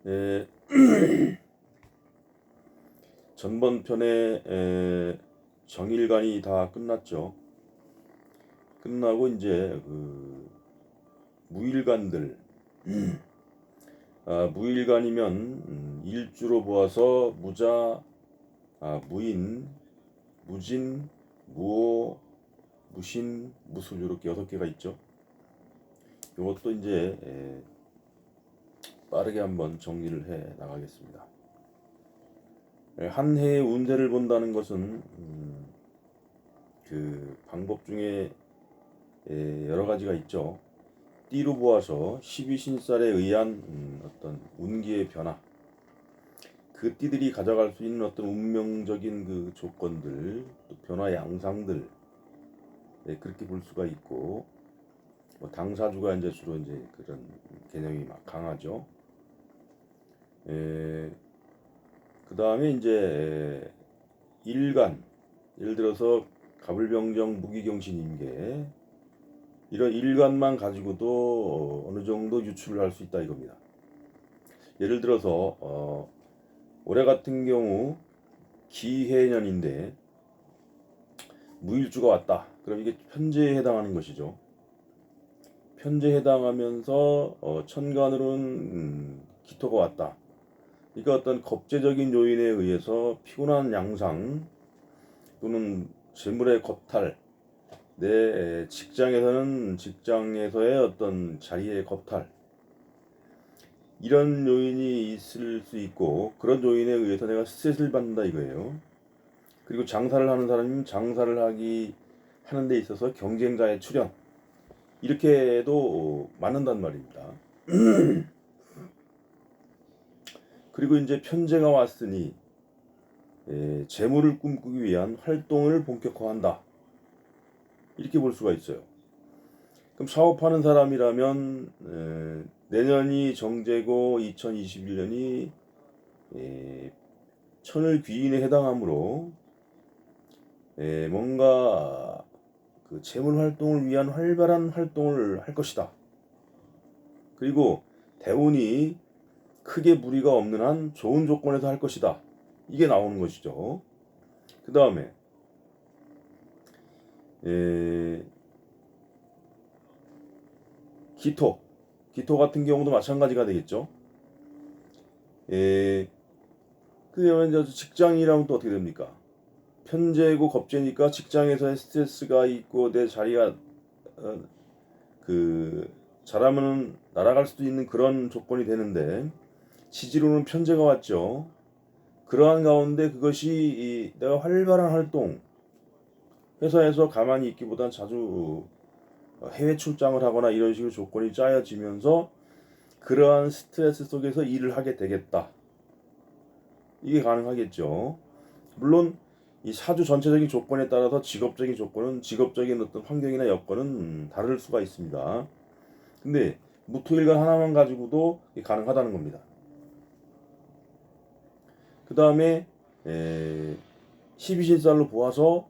에, 전번 편에 정일간이 다 끝났죠. 끝나고 이제 그 무일간들, 무일간이면 일주로 보아서 무자, 무인, 무진, 무오, 무신, 무술 이렇게 6개가 있죠. 이것도 이제 빠르게 한번 정리를 해 나가겠습니다. 한 해의 운세를 본다는 것은 그 방법 중에 여러 가지가 있죠. 띠로 보아서 12신살에 의한 어떤 운기의 변화, 그 띠들이 가져갈 수 있는 어떤 운명적인 그 조건들, 또 변화 양상들, 그렇게 볼 수가 있고, 뭐 당사주가 이제 주로 이제 그런 개념이 막 강하죠. 그 다음에 이제 일간, 예를 들어서 갑을병정 무기경신임계, 이런 일간만 가지고도 어느 정도 유출을 할 수 있다 이겁니다. 예를 들어서 올해 같은 경우 기해년인데 무일주가 왔다. 그럼 이게 편제에 해당하는 것이죠. 편제에 해당하면서 천간으로는 기토가 왔다. 그러니까 어떤 겁재적인 요인에 의해서 피곤한 양상 또는 재물의 겁탈, 내 직장에서는 직장에서의 어떤 자리의 겁탈, 이런 요인이 있을 수 있고, 그런 요인에 의해서 내가 스트레스를 받는다 이거예요. 그리고 장사를 하는 사람이면 장사를 하는 데 있어서 경쟁자의 출현, 이렇게도 맞는단 말입니다. 그리고 이제 편제가 왔으니 재물을 꿈꾸기 위한 활동을 본격화한다, 이렇게 볼 수가 있어요. 그럼 사업하는 사람이라면 내년이 정제고 2021년이 천을 귀인에 해당하므로 뭔가 그 재물 활동을 위한 활발한 활동을 할 것이다. 그리고 대운이 크게 무리가 없는 한 좋은 조건에서 할 것이다. 이게 나오는 것이죠. 그 다음에 기토 같은 경우도 마찬가지가 되겠죠. 그러면 이제 직장이라면 또 어떻게 됩니까? 편제고 겁제니까 직장에서의 스트레스가 있고 내 자리가 그 잘하면 날아갈 수도 있는 그런 조건이 되는데 지지로는 편제가 왔죠. 그러한 가운데 그것이 내가 활발한 활동, 회사에서 가만히 있기보단 자주 해외 출장을 하거나 이런 식으로 조건이 짜여지면서 그러한 스트레스 속에서 일을 하게 되겠다. 이게 가능하겠죠. 물론 이 사주 전체적인 조건에 따라서 직업적인 어떤 환경이나 여건은 다를 수가 있습니다. 근데 무토일간 하나만 가지고도 가능하다는 겁니다. 그 다음에 12신살로 보아서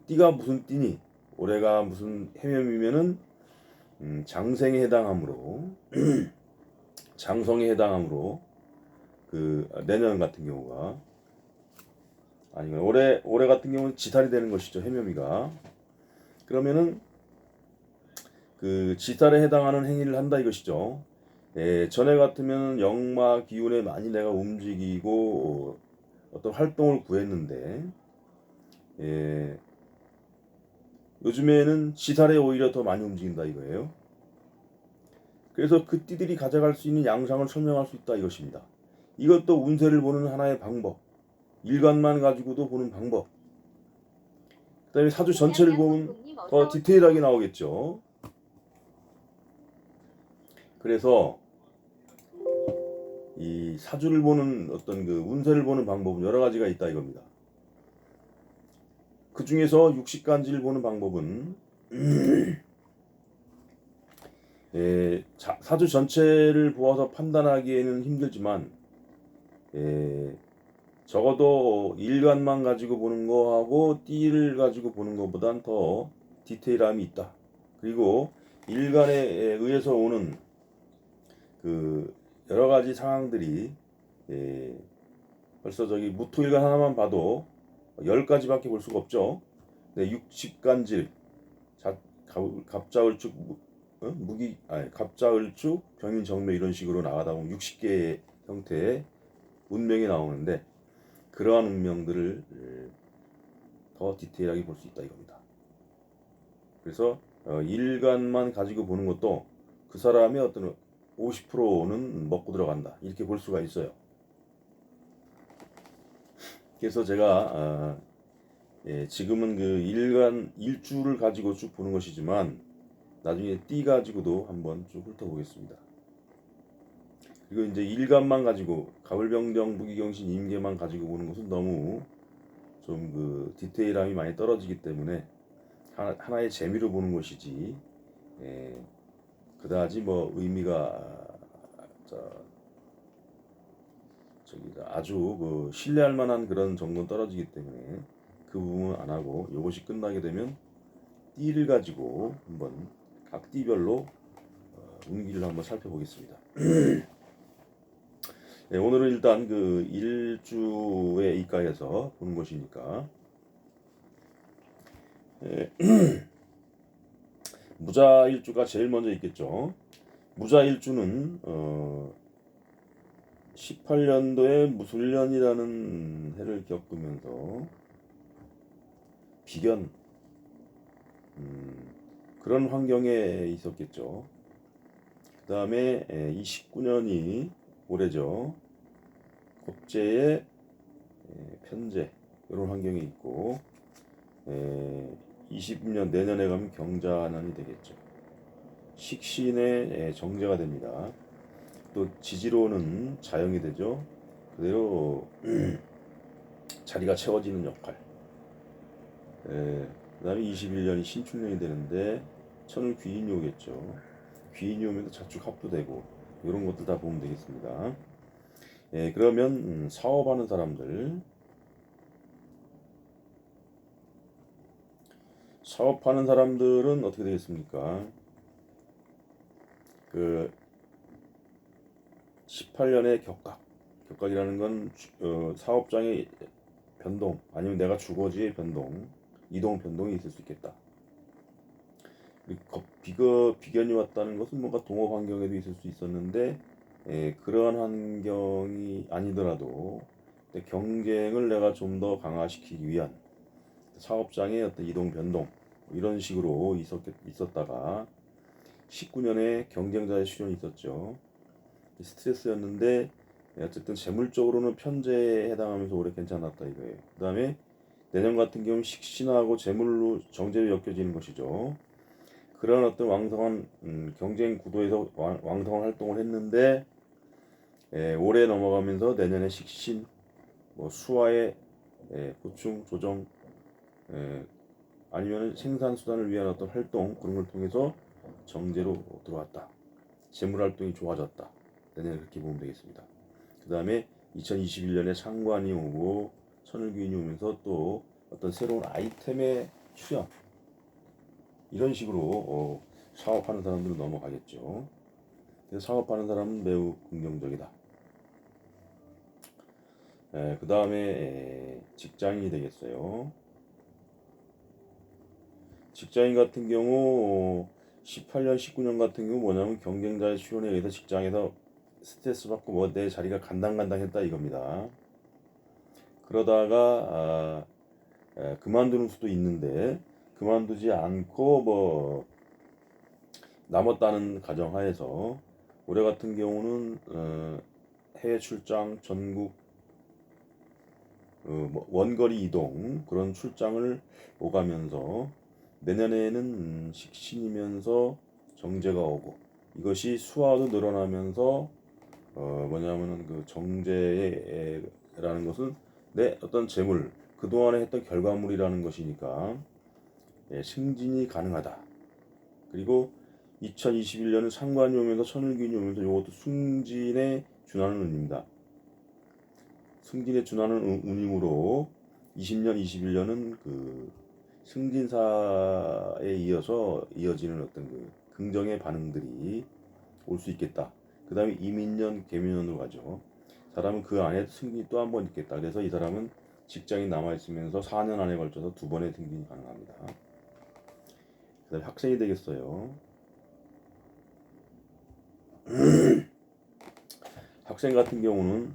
띠가 무슨 띠니, 올해가 무슨 해묘이면은 장생에 해당하므로 장성에 해당하므로 그 내년 같은 경우가 아니면 올해 같은 경우는 지살이 되는 것이죠. 해묘미가. 그러면은 그 지살에 해당하는 행위를 한다 이것이죠. 전에 같으면 역마 기운에 많이 내가 움직이고 어떤 활동을 구했는데 요즘에는 지살에 오히려 더 많이 움직인다 이거예요. 그래서 그 띠들이 가져갈 수 있는 양상을 설명할 수 있다 이것입니다. 이것도 운세를 보는 하나의 방법, 일간만 가지고도 보는 방법. 그 다음에 사주 전체를 보면 더 디테일하게 나오겠죠. 그래서 이 사주를 보는 어떤 그 운세를 보는 방법은 여러 가지가 있다 이겁니다. 그 중에서 육식간지를 보는 방법은 사주 전체를 보아서 판단하기에는 힘들지만 적어도 일간만 가지고 보는 거하고 띠를 가지고 보는 것보단 더 디테일함이 있다. 그리고 일간에 의해서 오는 그 여러 가지 상황들이 벌써 저기 무토일간 하나만 봐도 10가지밖에 볼 수가 없죠. 네, 육식간질, 갑자을축, 갑자을축, 병인정묘 이런 식으로 나가다 보면 60개의 형태의 운명이 나오는데 그러한 운명들을 더 디테일하게 볼 수 있다 이겁니다. 그래서 일간만 가지고 보는 것도 그 사람의 어떤 50%는 먹고 들어간다 이렇게 볼 수가 있어요. 그래서 제가 지금은 그 일간 일주를 가지고 쭉 보는 것이지만 나중에 띠 가지고도 한번 쭉 훑어보겠습니다. 그리고 이제 일간만 가지고 가을병정, 무기경신, 임계만 가지고 보는 것은 너무 좀 그 디테일함이 많이 떨어지기 때문에 하나의 재미로 보는 것이지 그다지 뭐 의미가 아주 그 신뢰할 만한 그런 정도는 떨어지기 때문에 그 부분은 안 하고 이것이 끝나게 되면 띠를 가지고 한번 각 띠별로 운기를 한번 살펴보겠습니다. 네, 오늘은 일단 그 일주의 이가에서 보는 것이니까 무자일주가 제일 먼저 있겠죠. 무자일주는 18년도에 무술년이라는 해를 겪으면서 비견 그런 환경에 있었겠죠. 그 다음에 29년이 올해죠. 겁재의 편재 이런 환경이 있고 20년 내년에 가면 경자년이 되겠죠. 식신의 정제가 됩니다. 또 지지로는 자영이 되죠. 그대로 자리가 채워지는 역할. 그 다음에 21년이 신축년이 되는데 천을 귀인이 오겠죠. 귀인이 오면 자축 합도 되고 이런 것들 다 보면 되겠습니다. 그러면 사업하는 사람들 사업하는 사람들은 어떻게 되겠습니까? 그 18년의 격각이라는 건 사업장의 변동 아니면 내가 주거지의 변동, 이동 변동이 있을 수 있겠다. 비견이 왔다는 것은 뭔가 동업 환경에도 있을 수 있었는데 그러한 환경이 아니더라도 경쟁을 내가 좀 더 강화시키기 위한 사업장의 어떤 이동 변동 이런 식으로 있었다가 19년에 경쟁자의 출현이 있었죠. 스트레스였는데 어쨌든 재물적으로는 편제에 해당하면서 올해 괜찮았다 이거예요. 그 다음에 내년 같은 경우는 식신하고 재물로 정제로 엮여지는 것이죠. 그런 어떤 왕성한 경쟁 구도에서 왕성한 활동을 했는데 올해 넘어가면서 내년에 식신, 뭐 수화의 보충, 조정 아니면 생산 수단을 위한 어떤 활동 그런 걸 통해서 정제로 들어왔다. 재물 활동이 좋아졌다. 내년에 그렇게 보면 되겠습니다. 그 다음에 2021년에 상관이 오고 천을귀인이 오면서 또 어떤 새로운 아이템의 출현 이런 식으로 사업하는 사람들은 넘어가겠죠. 그래서 사업하는 사람은 매우 긍정적이다. 그 다음에 직장인이 되겠어요. 직장인 같은 경우 18년, 19년 같은 경우 뭐냐면 경쟁자의 출현에 의해서 직장에서 스트레스 받고 뭐 내 자리가 간당간당했다 이겁니다. 그러다가 그만두는 수도 있는데 그만두지 않고 뭐 남았다는 가정하에서 올해 같은 경우는 해외 출장, 전국 뭐 원거리 이동 그런 출장을 오가면서 내년에는 식신이면서 정제가 오고 이것이 수화도 늘어나면서 뭐냐면은 그 정제라는 것은 내 어떤 재물 그동안에 했던 결과물이라는 것이니까 승진이 가능하다. 그리고 2021년은 상관이 오면서 천을균이 오면서 이것도 승진에 준하는 운입니다. 승진에 준하는 운이므로 20년, 21년은 그 승진사에 이어서 이어지는 어떤 그 긍정의 반응들이 올 수 있겠다. 그 다음에 이민년, 개민년으로 가죠. 사람은 그 안에 승진이 또 한 번 있겠다. 그래서 이 사람은 직장이 남아있으면서 4년 안에 걸쳐서 2번의 승진이 가능합니다. 그 다음에 학생이 되겠어요. 학생 같은 경우는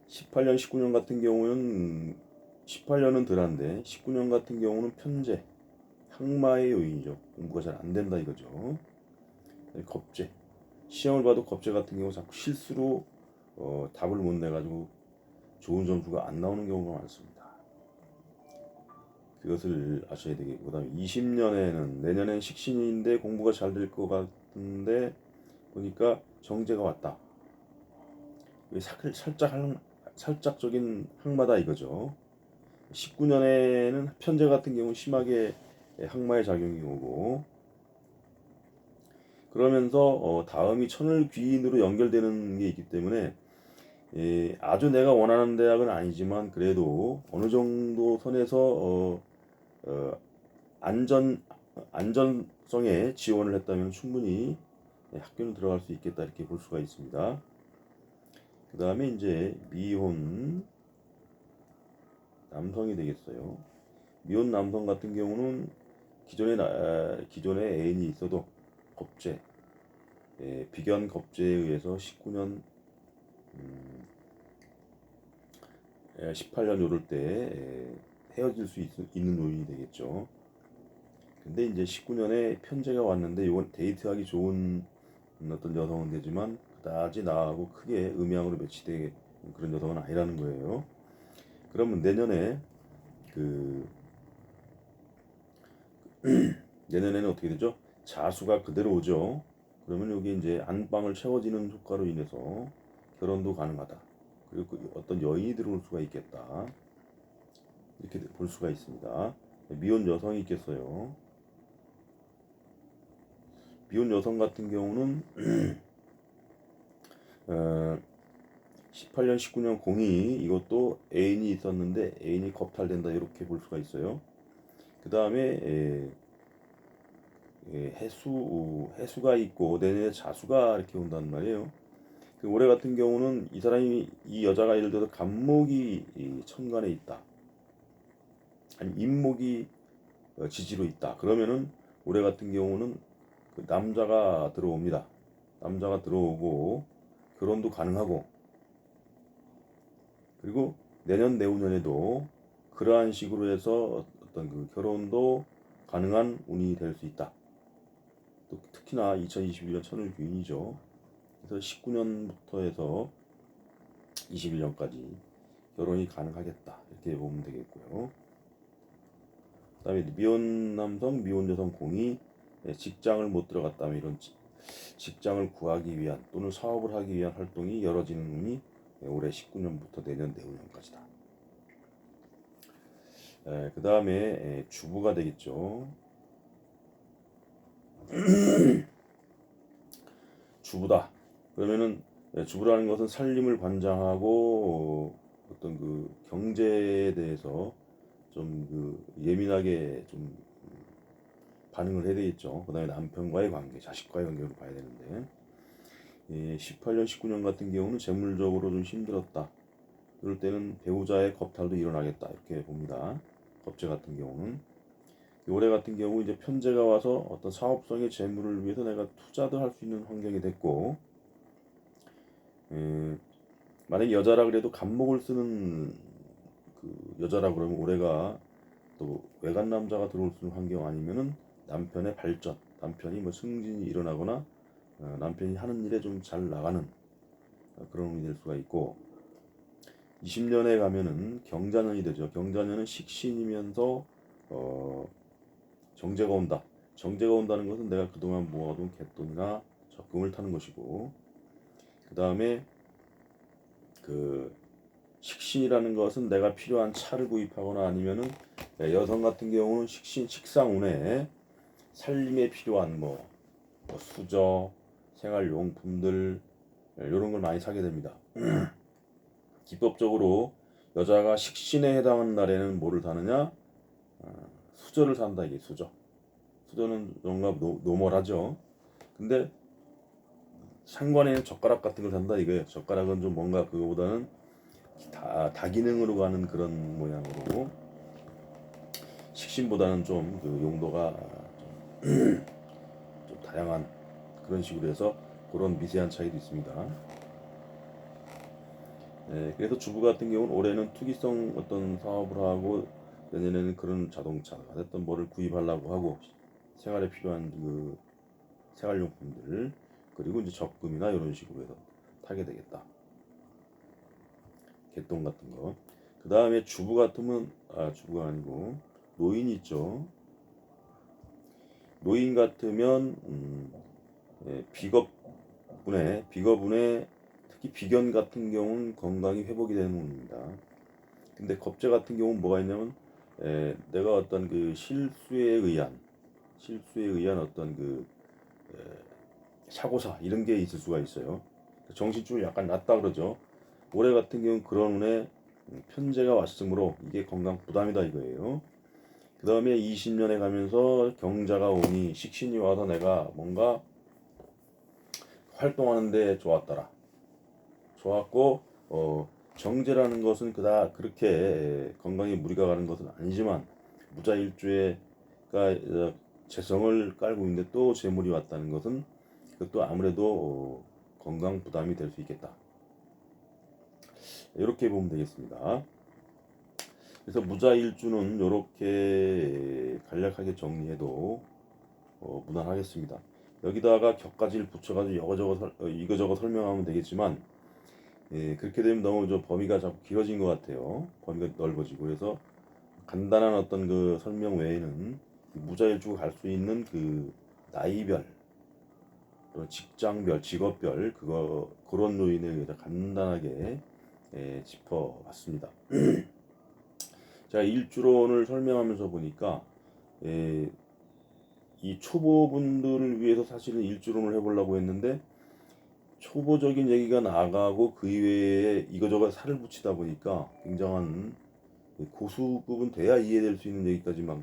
18년, 19년 같은 경우는 18년은 덜한데 19년 같은 경우는 편제, 항마의 요인이죠. 공부가 잘 안 된다 이거죠. 겁제, 시험을 봐도 겁제 같은 경우 자꾸 실수로 답을 못 내가지고 좋은 점수가 안 나오는 경우가 많습니다. 그것을 아셔야 되겠고, 그다음에 20년에는 내년엔 식신인데 공부가 잘 될 것 같은데 보니까 정제가 왔다. 살짝적인 항마다 이거죠. 19년에는 편제 같은 경우 심하게 항마의 작용이 오고, 그러면서 다음이 천을귀인으로 연결되는 게 있기 때문에 아주 내가 원하는 대학은 아니지만 그래도 어느 정도 선에서 안전성에 지원을 했다면 충분히 학교는 들어갈 수 있겠다 이렇게 볼 수가 있습니다. 그 다음에 이제 미혼 남성이 되겠어요. 미혼 남성 같은 경우는 기존에 애인이 있어도 겁제, 비견 겁제에 의해서 19년, 18년 요럴 때 헤어질 수 있는 요인이 되겠죠. 근데 이제 19년에 편제가 왔는데 이건 데이트하기 좋은 어떤 여성은 되지만 그다지 나하고 크게 음양으로 매치되는 그런 여성은 아니라는 거예요. 그러면 내년에 내년에는 어떻게 되죠? 자수가 그대로 오죠. 그러면 여기 이제 안방을 채워지는 효과로 인해서 결혼도 가능하다. 그리고 어떤 여인이 들어올 수가 있겠다. 이렇게 볼 수가 있습니다. 미혼 여성이 있겠어요. 미혼 여성 같은 경우는 18년, 19년 공이 이것도 애인이 있었는데 애인이 겁탈된다 이렇게 볼 수가 있어요. 그 다음에 해수가 있고 내년에 자수가 이렇게 온단 말이에요. 그 올해 같은 경우는 이 여자가 예를 들어서 간목이 천간에 있다. 아니 임목이 지지로 있다. 그러면은 올해 같은 경우는 그 남자가 들어옵니다. 남자가 들어오고 결혼도 가능하고, 그리고 내년 내후년에도 그러한 식으로 해서 어떤 그 결혼도 가능한 운이 될 수 있다. 또 특히나 2021년 천을귀인이죠. 그래서 19년부터 해서 21년까지 결혼이 가능하겠다 이렇게 보면 되겠고요. 그다음에 미혼 남성, 미혼 여성 공이 직장을 못 들어갔다면 이런 직장을 구하기 위한 또는 사업을 하기 위한 활동이 열어지는 운이 올해 19년부터 내년 내후년까지다. 그 다음에 주부가 되겠죠. 주부다. 그러면은 주부라는 것은 살림을 관장하고 어떤 그 경제에 대해서 좀 그 예민하게 좀 반응을 해야 되겠죠. 그 다음에 남편과의 관계, 자식과의 관계로 봐야 되는데 18년, 19년 같은 경우는 재물적으로 좀 힘들었다. 그럴 때는 배우자의 겁탈도 일어나겠다 이렇게 봅니다. 겁제 같은 경우는 올해 같은 경우 이제 편제가 와서 어떤 사업성의 재물을 위해서 내가 투자도 할 수 있는 환경이 됐고, 만약에 여자라 그래도 간목을 쓰는 그 여자라 그러면 올해가 또 외간 남자가 들어올 수 있는 환경 아니면은 남편의 발전, 남편이 뭐 승진이 일어나거나 남편이 하는 일에 좀 잘 나가는 그런 운이 될 수가 있고, 20년에 가면은 경자년이 되죠. 경자년은 식신이면서 정제가 온다. 정제가 온다는 것은 내가 그동안 모아둔 갯돈이나 적금을 타는 것이고, 그 다음에 그 식신이라는 것은 내가 필요한 차를 구입하거나 아니면은 여성 같은 경우는 식상운에 살림에 필요한 뭐 수저, 생활용품들 이런 걸 많이 사게 됩니다. 기법적으로 여자가 식신에 해당하는 날에는 뭐를 사느냐? 수저를 산다. 이게 수저. 수저는 뭔가 노멀하죠. 근데 상관에는 젓가락 같은 걸 산다 이거예요. 젓가락은 좀 뭔가 그거보다는 다기능으로 가는 그런 모양으로 식신보다는 좀 그 용도가 좀 다양한 그런 식으로 해서 그런 미세한 차이도 있습니다. 그래서 주부 같은 경우는 올해는 투기성 어떤 사업을 하고 내년에는 그런 자동차가 어떤 뭐를 구입하려고 하고 생활에 필요한 그 생활용품들 그리고 이제 적금이나 이런 식으로 해서 타게 되겠다. 개똥 같은 거. 그 다음에 주부 같으면 주부가 아니고 노인이 있죠. 노인 같으면 비거분에 특히 비견 같은 경우는 건강이 회복이 되는 운입니다. 근데 겁재 같은 경우는 뭐가 있냐면 내가 어떤 그 실수에 의한 어떤 그 사고사 이런 게 있을 수가 있어요. 정신줄이 약간 낮다 그러죠. 올해 같은 경우는 그런 운에 편제가 왔으므로 이게 건강 부담이다 이거예요. 그 다음에 20년에 가면서 경자가 오니 식신이 와서 내가 뭔가 활동하는데 좋았더라. 좋았고 정제라는 것은 그렇게 건강에 무리가 가는 것은 아니지만 무자일주가 재성을 깔고 있는데 또 재물이 왔다는 것은 그것도 아무래도 건강 부담이 될 수 있겠다. 이렇게 보면 되겠습니다. 그래서 무자일주는 이렇게 간략하게 정리해도 무난하겠습니다. 여기다가 격가지를 붙여가지고 이거저거 설명하면 되겠지만 그렇게 되면 너무 범위가 자꾸 길어진 것 같아요. 범위가 넓어지고 그래서 간단한 어떤 그 설명 외에는 무자일주가 갈 수 있는 그 나이별, 직장별, 직업별 그런 요인에 의해서 간단하게 짚어봤습니다. 제가 일주론을 설명하면서 보니까 이 초보분들을 위해서 사실은 일주론을 해보려고 했는데 초보적인 얘기가 나가고 그 이외에 이거저거 살을 붙이다 보니까 굉장한 고수급은 돼야 이해될 수 있는 얘기까지 막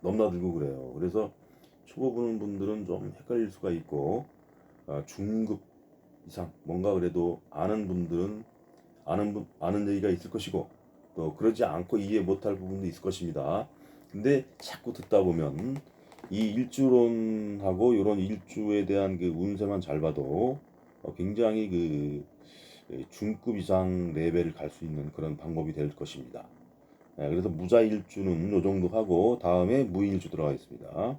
넘나들고 그래요. 그래서 초보 보는 분들은 좀 헷갈릴 수가 있고 중급 이상 뭔가 그래도 아는 분들은 아는 얘기가 있을 것이고 또 그러지 않고 이해 못할 부분도 있을 것입니다. 근데 자꾸 듣다 보면 이 일주론하고 이런 일주에 대한 그 운세만 잘 봐도 굉장히 그 중급 이상 레벨을 갈 수 있는 그런 방법이 될 것입니다. 그래서 무자일주는 이 정도 하고 다음에 무인일주 들어가겠습니다.